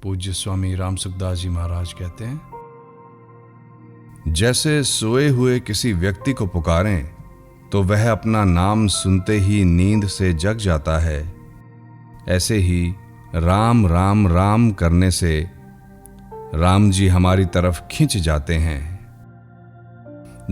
पूज्य स्वामी राम सुखदास जी महाराज कहते हैं, जैसे सोए हुए किसी व्यक्ति को पुकारें तो वह अपना नाम सुनते ही नींद से जग जाता है, ऐसे ही राम राम राम करने से राम जी हमारी तरफ खिंच जाते हैं।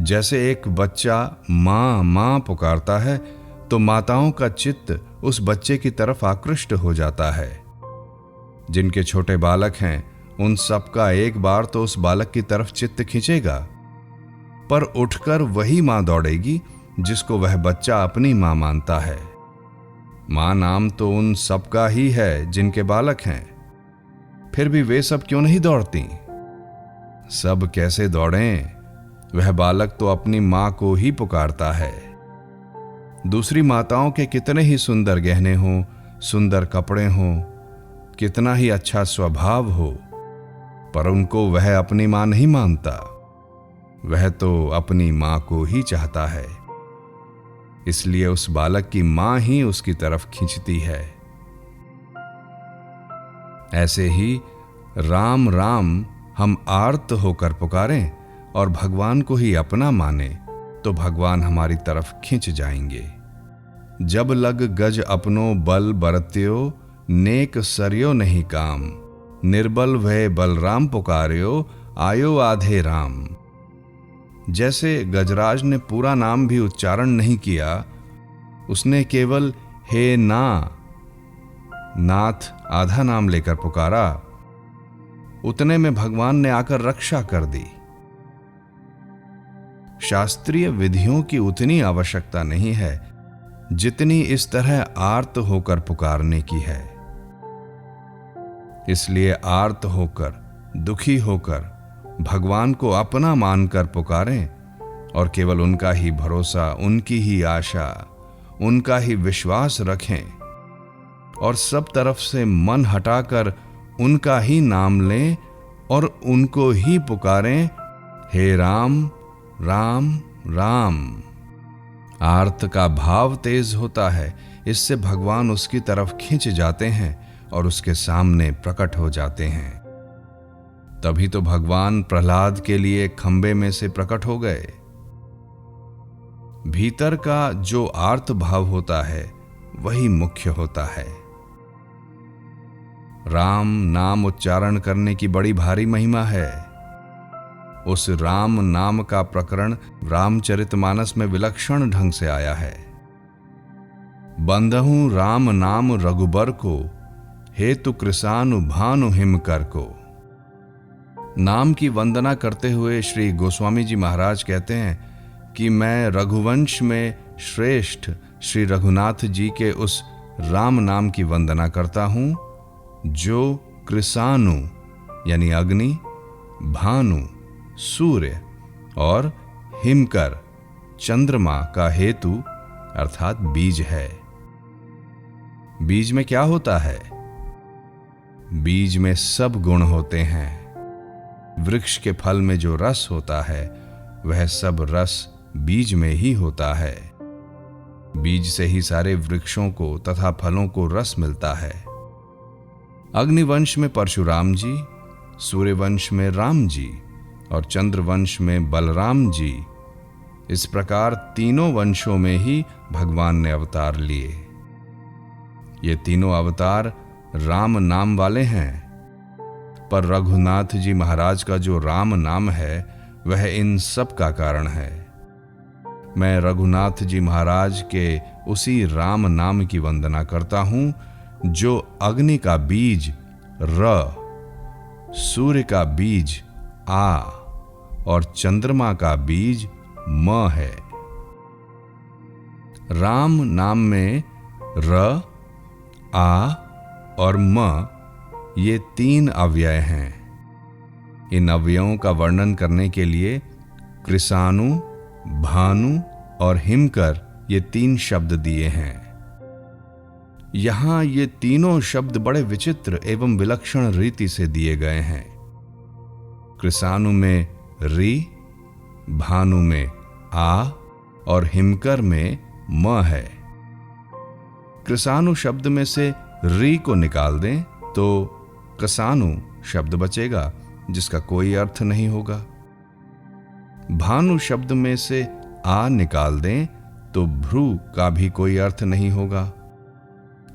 जैसे एक बच्चा माँ माँ पुकारता है तो माताओं का चित्त उस बच्चे की तरफ आकृष्ट हो जाता है। जिनके छोटे बालक हैं उन सब का एक बार तो उस बालक की तरफ चित्त खींचेगा, पर उठकर वही मां दौड़ेगी जिसको वह बच्चा अपनी मां मानता है। मां नाम तो उन सब का ही है जिनके बालक हैं, फिर भी वे सब क्यों नहीं दौड़ती? सब कैसे दौड़ें? वह बालक तो अपनी मां को ही पुकारता है। दूसरी माताओं के कितने ही सुंदर गहने हों, सुंदर कपड़े हों, कितना ही अच्छा स्वभाव हो, पर उनको वह अपनी मां नहीं मानता। वह तो अपनी मां को ही चाहता है, इसलिए उस बालक की मां ही उसकी तरफ खींचती है। ऐसे ही राम राम हम आर्त होकर पुकारें और भगवान को ही अपना माने तो भगवान हमारी तरफ खिंच जाएंगे। जब लग गज अपनो बल बरत्यो, नेक सरयो नहीं काम, निर्बल भय बलराम पुकार्यो, आयो आधे राम। जैसे गजराज ने पूरा नाम भी उच्चारण नहीं किया, उसने केवल हे नाथ आधा नाम लेकर पुकारा, उतने में भगवान ने आकर रक्षा कर दी। शास्त्रीय विधियों की उतनी आवश्यकता नहीं है जितनी इस तरह आर्त होकर पुकारने की है। इसलिए आर्त होकर, दुखी होकर भगवान को अपना मानकर पुकारें और केवल उनका ही भरोसा, उनकी ही आशा, उनका ही विश्वास रखें और सब तरफ से मन हटाकर उनका ही नाम लें और उनको ही पुकारें, हे राम राम राम। आर्त का भाव तेज होता है, इससे भगवान उसकी तरफ खिंच जाते हैं और उसके सामने प्रकट हो जाते हैं। तभी तो भगवान प्रहलाद के लिए खंबे में से प्रकट हो गए। भीतर का जो आर्त भाव होता है वही मुख्य होता है। राम नाम उच्चारण करने की बड़ी भारी महिमा है। उस राम नाम का प्रकरण रामचरितमानस में विलक्षण ढंग से आया है। बंधहु राम नाम रघुबर को, हेतु कृसानु भानु हिमकर को। नाम की वंदना करते हुए श्री गोस्वामी जी महाराज कहते हैं कि मैं रघुवंश में श्रेष्ठ श्री रघुनाथ जी के उस राम नाम की वंदना करता हूं, जो कृसानु यानी अग्नि, भानु सूर्य और हिमकर चंद्रमा का हेतु अर्थात बीज है। बीज में क्या होता है? बीज में सब गुण होते हैं। वृक्ष के फल में जो रस होता है वह सब रस बीज में ही होता है। बीज से ही सारे वृक्षों को तथा फलों को रस मिलता है। अग्निवंश में परशुराम जी, सूर्यवंश में राम जी और चंद्रवंश में बलराम जी, इस प्रकार तीनों वंशों में ही भगवान ने अवतार लिए। ये तीनों अवतार राम नाम वाले हैं, पर रघुनाथ जी महाराज का जो राम नाम है वह इन सब का कारण है। मैं रघुनाथ जी महाराज के उसी राम नाम की वंदना करता हूं, जो अग्नि का बीज र, सूर्य का बीज आ और चंद्रमा का बीज म है। राम नाम में र, आ और म ये तीन अव्यय हैं। इन अव्ययों का वर्णन करने के लिए कृसानु, भानु और हिमकर ये तीन शब्द दिए हैं। यहां ये तीनों शब्द बड़े विचित्र एवं विलक्षण रीति से दिए गए हैं। कृसानु में री, भानु में आ और हिमकर में म है। कृसानु शब्द में से री को निकाल दें तो कसानु शब्द बचेगा जिसका कोई अर्थ नहीं होगा। भानु शब्द में से आ निकाल दें तो भ्रू का भी कोई अर्थ नहीं होगा।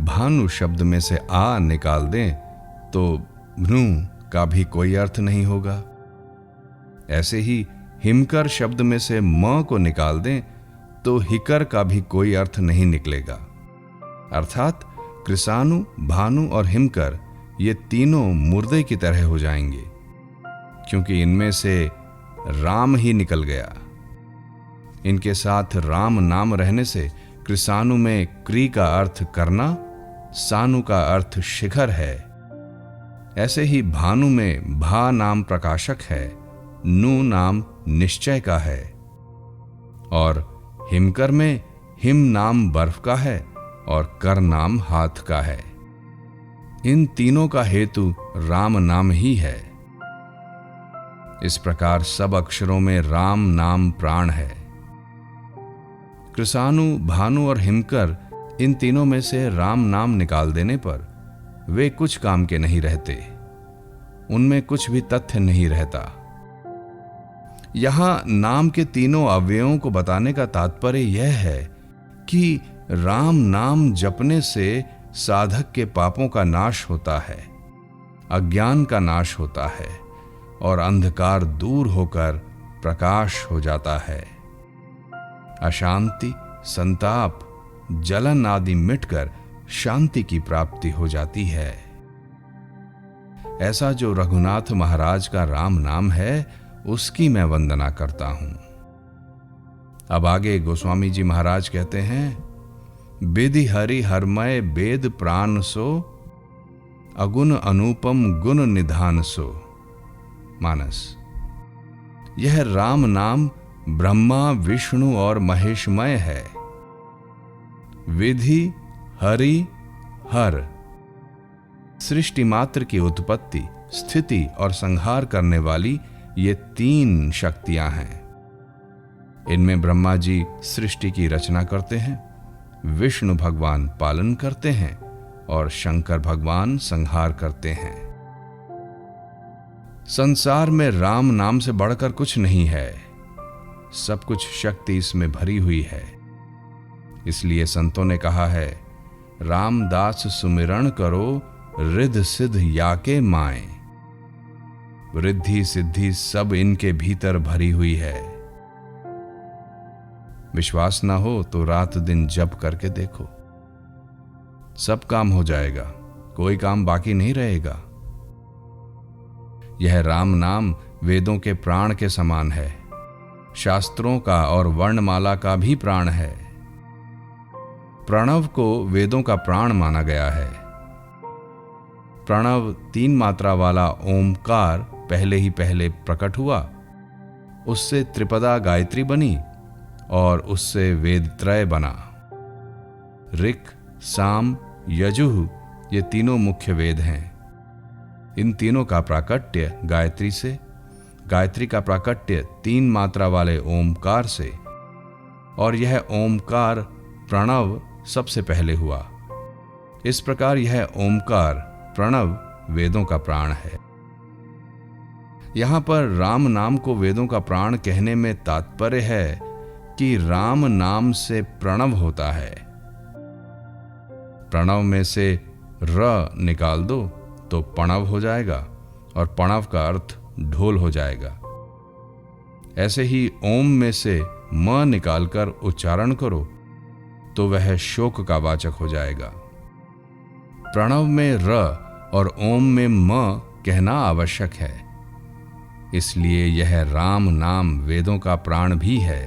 भानु शब्द में से आ निकाल दें तो भ्रू का भी कोई अर्थ नहीं होगा। ऐसे ही हिमकर शब्द में से म को निकाल दें तो हिकर का भी कोई अर्थ नहीं निकलेगा। अर्थात कृसानु, भानु और हिमकर ये तीनों मुर्दे की तरह हो जाएंगे, क्योंकि इनमें से राम ही निकल गया। इनके साथ राम नाम रहने से कृसानु में क्री का अर्थ करना, सानु का अर्थ शिखर है। ऐसे ही भानु में भा नाम प्रकाशक है, नु नाम निश्चय का है, और हिमकर में हिम नाम बर्फ का है और कर नाम हाथ का है। इन तीनों का हेतु राम नाम ही है। इस प्रकार सब अक्षरों में राम नाम प्राण है। कृसानु, भानु और हिमकर इन तीनों में से राम नाम निकाल देने पर वे कुछ काम के नहीं रहते, उनमें कुछ भी तथ्य नहीं रहता। यहां नाम के तीनों अवयवों को बताने का तात्पर्य यह है कि राम नाम जपने से साधक के पापों का नाश होता है, अज्ञान का नाश होता है और अंधकार दूर होकर प्रकाश हो जाता है। अशांति, संताप, जलन आदि मिटकर शांति की प्राप्ति हो जाती है। ऐसा जो रघुनाथ महाराज का राम नाम है उसकी मैं वंदना करता हूं। अब आगे गोस्वामी जी महाराज कहते हैं, विधि हरि हरमय वेद प्राण सो, अगुण अनुपम गुण निधान सो। मानस, यह राम नाम ब्रह्मा, विष्णु और महेशमय है। विधि, हरि, हर सृष्टि मात्र की उत्पत्ति, स्थिति और संहार करने वाली ये तीन शक्तियां हैं। इनमें ब्रह्मा जी सृष्टि की रचना करते हैं, विष्णु भगवान पालन करते हैं और शंकर भगवान संहार करते हैं। संसार में राम नाम से बढ़कर कुछ नहीं है। सब कुछ शक्ति इसमें भरी हुई है। इसलिए संतों ने कहा है, रामदास सुमिरण करो, रिद्ध सिद्ध याके माए। रिद्धि सिद्धि सब इनके भीतर भरी हुई है। विश्वास ना हो तो रात दिन जप करके देखो, सब काम हो जाएगा, कोई काम बाकी नहीं रहेगा। यह राम नाम वेदों के प्राण के समान है, शास्त्रों का और वर्णमाला का भी प्राण है। प्रणव को वेदों का प्राण माना गया है। प्रणव 3 मात्रा वाला ओमकार पहले ही पहले प्रकट हुआ, उससे त्रिपदा गायत्री बनी और उससे वेदत्रय बना। ऋक्, साम, यजुः ये तीनों मुख्य वेद हैं। इन तीनों का प्राकट्य गायत्री से, गायत्री का प्राकट्य 3 मात्रा वाले ओमकार से, और यह ओमकार प्रणव सबसे पहले हुआ। इस प्रकार यह ओमकार प्रणव वेदों का प्राण है। यहां पर राम नाम को वेदों का प्राण कहने में तात्पर्य है कि राम नाम से प्रणव होता है। प्रणव में से र निकाल दो तो पणव हो जाएगा और पणव का अर्थ ढोल हो जाएगा। ऐसे ही ओम में से म निकालकर उच्चारण करो तो वह शोक का वाचक हो जाएगा। प्रणव में र और ओम में म कहना आवश्यक है। इसलिए यह राम नाम वेदों का प्राण भी है।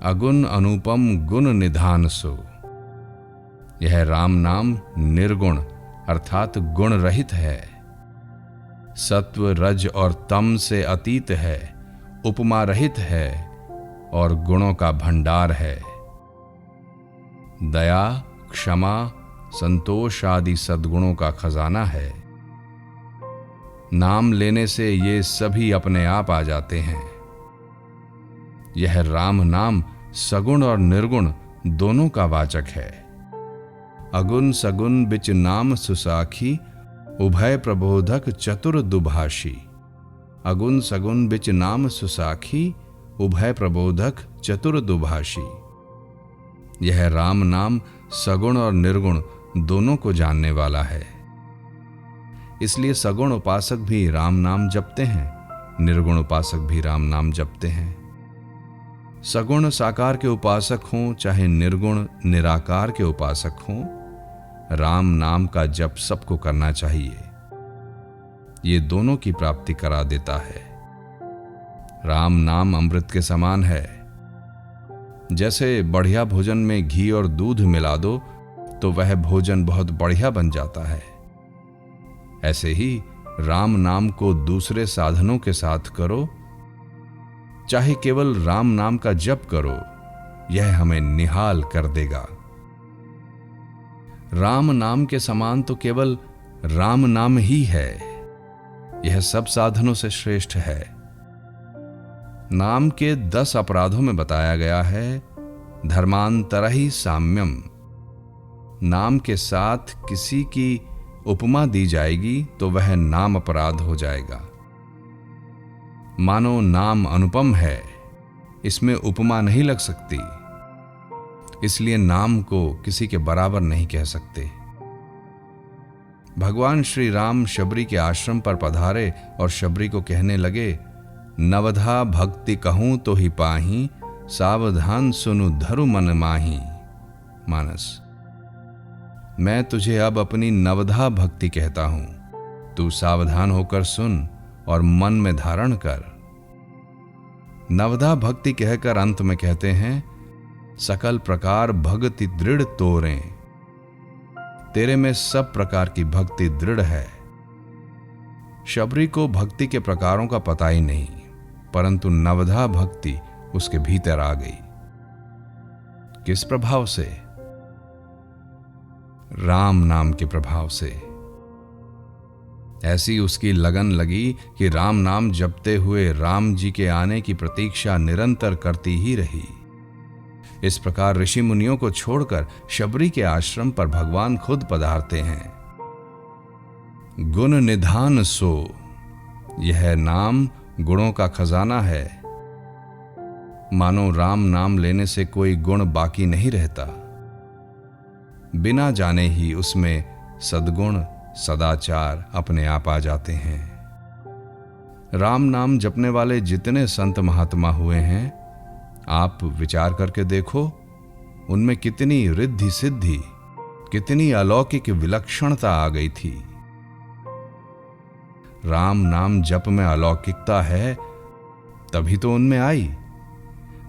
अगुण अनुपम गुण निधान सो, यह राम नाम निर्गुण अर्थात गुण रहित है। सत्व, रज और तम से अतीत है, उपमा रहित है और गुणों का भंडार है। दया, क्षमा, संतोष आदि सद्गुणों का खजाना है। नाम लेने से ये सभी अपने आप आ जाते हैं। यह राम नाम सगुण और निर्गुण दोनों का वाचक है। अगुण सगुण बिच नाम सुसाखी, उभय प्रबोधक चतुर दुभाषी। अगुण सगुण बिच नाम सुसाखी, उभय प्रबोधक चतुर दुभाषी। यह राम नाम सगुण और निर्गुण दोनों को जानने वाला है। इसलिए सगुण उपासक भी राम नाम जपते हैं, निर्गुण उपासक भी राम नाम जपते हैं। सगुण साकार के उपासक हों चाहे निर्गुण निराकार के उपासक हों, राम नाम का जप सबको करना चाहिए। ये दोनों की प्राप्ति करा देता है। राम नाम अमृत के समान है। जैसे बढ़िया भोजन में घी और दूध मिला दो तो वह भोजन बहुत बढ़िया बन जाता है, ऐसे ही राम नाम को दूसरे साधनों के साथ करो, चाहे केवल राम नाम का जप करो, यह हमें निहाल कर देगा। राम नाम के समान तो केवल राम नाम ही है। यह सब साधनों से श्रेष्ठ है। नाम के 10 अपराधों में बताया गया है धर्मांतरहि साम्यम। नाम के साथ किसी की उपमा दी जाएगी तो वह नाम अपराध हो जाएगा। मानो नाम अनुपम है, इसमें उपमा नहीं लग सकती, इसलिए नाम को किसी के बराबर नहीं कह सकते। भगवान श्री राम शबरी के आश्रम पर पधारे और शबरी को कहने लगे, नवधा भक्ति कहूं तो ही पाही, सावधान सुनु धरु मन माही। मानस, मैं तुझे अब अपनी नवधा भक्ति कहता हूं, तू सावधान होकर सुन और मन में धारण कर। नवधा भक्ति कहकर अंत में कहते हैं, सकल प्रकार भक्ति दृढ़ तोरें। तेरे में सब प्रकार की भक्ति दृढ़ है। शबरी को भक्ति के प्रकारों का पता ही नहीं, परंतु नवधा भक्ति उसके भीतर आ गई। किस प्रभाव से? राम नाम के प्रभाव से। ऐसी उसकी लगन लगी कि राम नाम जपते हुए राम जी के आने की प्रतीक्षा निरंतर करती ही रही। इस प्रकार ऋषि मुनियों को छोड़कर शबरी के आश्रम पर भगवान खुद पधारते हैं। गुण निधान सो, यह नाम गुणों का खजाना है। मानो राम नाम लेने से कोई गुण बाकी नहीं रहता, बिना जाने ही उसमें सद्गुण सदाचार अपने आप आ जाते हैं। राम नाम जपने वाले जितने संत महात्मा हुए हैं, आप विचार करके देखो, उनमें कितनी रिद्धि सिद्धि, कितनी अलौकिक विलक्षणता आ गई थी। राम नाम जप में अलौकिकता है तभी तो उनमें आई,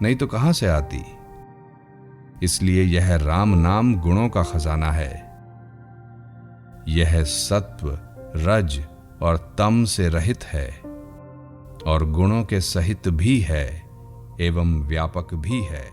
नहीं तो कहां से आती। इसलिए यह राम नाम गुणों का खजाना है। यह सत्व, रज और तम से रहित है और गुणों के सहित भी है एवं व्यापक भी है।